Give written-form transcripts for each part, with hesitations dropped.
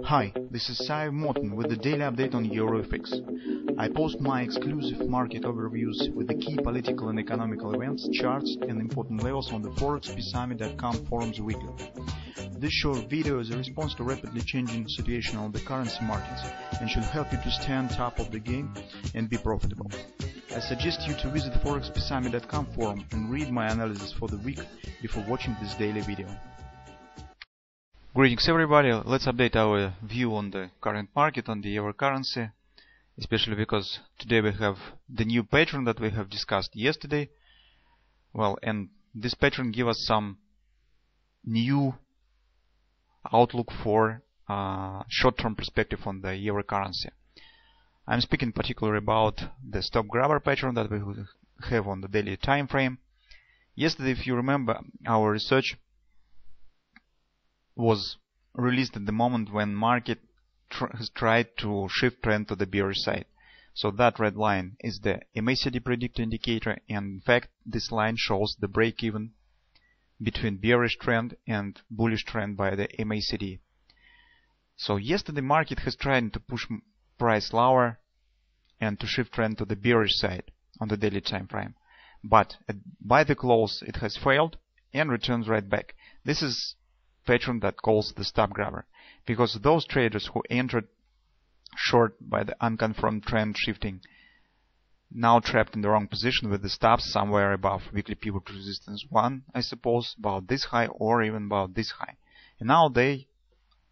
Hi, this is Sive Morten with the daily update on EURUFX. I post my exclusive market overviews with the key political and economical events, charts and important levels on the ForexPeaceArmy.com forums weekly. This short video is a response to rapidly changing situation on the currency markets and should help you to stay on top of the game and be profitable. I suggest you to visit ForexPeaceArmy.com forum and read my analysis for the week before watching this daily video. Greetings everybody, let's update our view on the current market, on the euro currency, especially because today we have the new pattern that we have discussed yesterday. Well, and this pattern gives us some new outlook for short-term perspective on the euro currency. I'm speaking particularly about the stop grabber pattern that we have on the daily time frame. Yesterday, if you remember, our research was released at the moment when market has tried to shift trend to the bearish side. So that red line is the MACD predictor indicator, and in fact this line shows the break even between bearish trend and bullish trend by the MACD. So yesterday market has tried to push price lower and to shift trend to the bearish side on the daily time frame, but by the close it has failed and returns right back. This is pattern that calls the stop grabber, because those traders who entered short by the unconfirmed trend shifting now trapped in the wrong position with the stops somewhere above weekly pivot resistance 1, I suppose, about this high or even about this high, and now they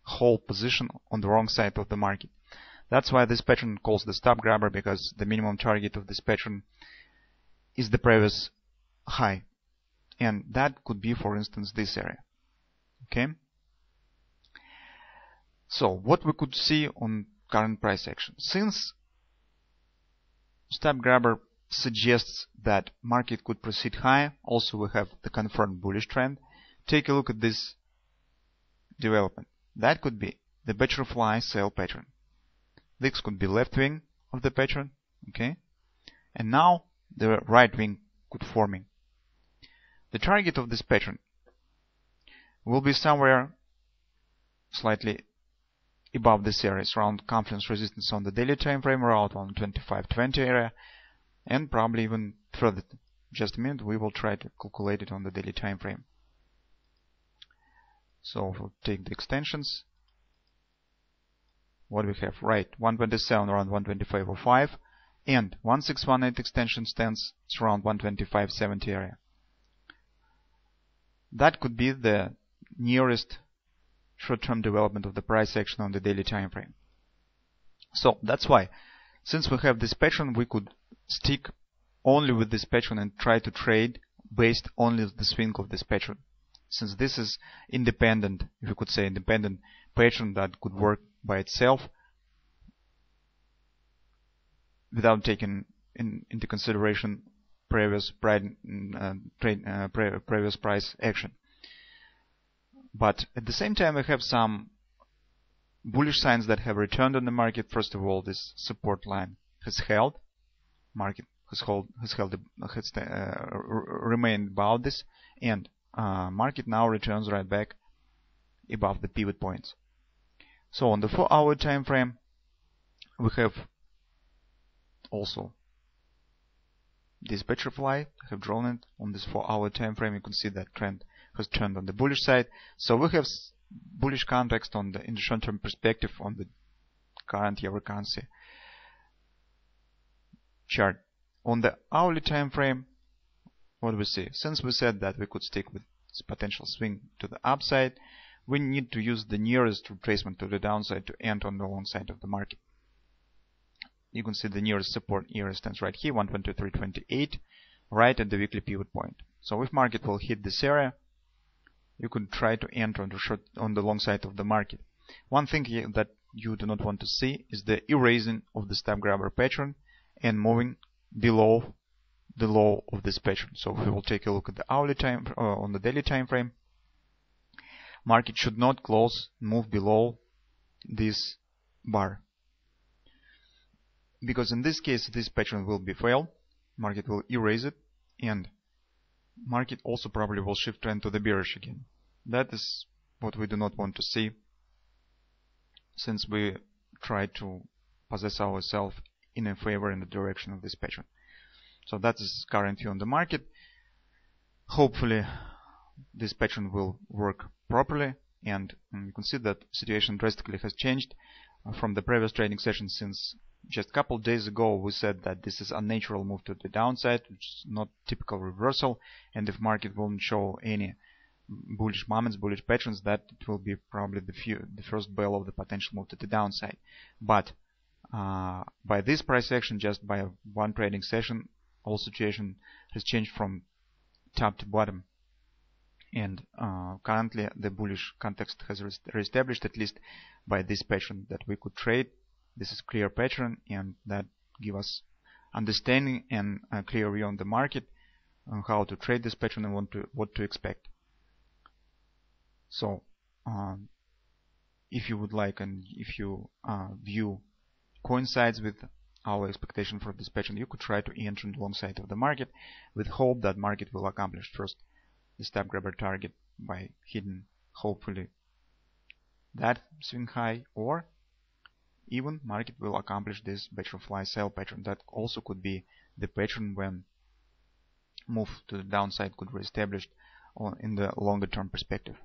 hold position on the wrong side of the market. That's why this pattern calls the stop grabber, because the minimum target of this pattern is the previous high, and that could be, for instance, this area. Okay, so what we could see on current price action, since stop grabber suggests that market could proceed higher, also we have the confirmed bullish trend. Take a look at this development. That could be the butterfly sell pattern. This could be left wing of the pattern, okay, and now the right wing could forming. The target of this pattern will be somewhere slightly above this area, around confluence resistance on the daily time frame, around 125.20 area, and probably even further. Just a minute, we will try to calculate it on the daily time frame. So we'll take the extensions. What we have, right, 127 around 125.05, and 1618 extension stands around 125.70 area. That could be the nearest short-term development of the price action on the daily time frame. So that's why, since we have this pattern, we could stick only with this pattern and try to trade based only on the swing of this pattern, since this is independent, if you could say, independent pattern that could work by itself without taking into consideration previous price action. But at the same time, we have some bullish signs that have returned on the market. First of all, this support line has held. Market has remained about this, and market now returns right back above the pivot points. So on the 4-hour time frame, we have also this butterfly. I have drawn it on this 4-hour time frame. You can see that trend has turned on the bullish side. So we have bullish context on in the short-term perspective on the current euro currency chart. On the hourly time frame, what do we see? Since we said that we could stick with this potential swing to the upside, we need to use the nearest retracement to the downside to end on the long side of the market. You can see the nearest support area stands right here, 123.28, right at the weekly pivot point. So if market will hit this area, you could try to enter on the long side of the market. One thing that you do not want to see is the erasing of the stop grabber pattern and moving below the low of this pattern. So if we will take a look at the hourly time on the daily time frame, market should not move below this bar, because in this case this pattern will be failed. Market will erase it, and market also probably will shift trend to the bearish again. That is what we do not want to see. since we try to possess ourselves in a favor in the direction of this pattern. So that is current view on the market. Hopefully this pattern will work properly, and you can see that situation drastically has changed from the previous trading session. Since just a couple of days ago we said that this is a unnatural move to the downside, which is not typical reversal, and if market won't show any bullish moments, bullish patterns, that it will be probably the first bell of the potential move to the downside. But by this price action, just by one trading session, whole situation has changed from top to bottom, and currently the bullish context has reestablished, at least by this pattern that we could trade. This is clear pattern, and that give us understanding and a clear view on the market on how to trade this pattern and what to expect. So if you would like, and if you view coincides with our expectation for this pattern, you could try to enter on the long side of the market with hope that market will accomplish first the step grabber target by hitting hopefully that swing high, or even market will accomplish this butterfly sell pattern. That also could be the pattern when move to the downside could be established in the longer term perspective.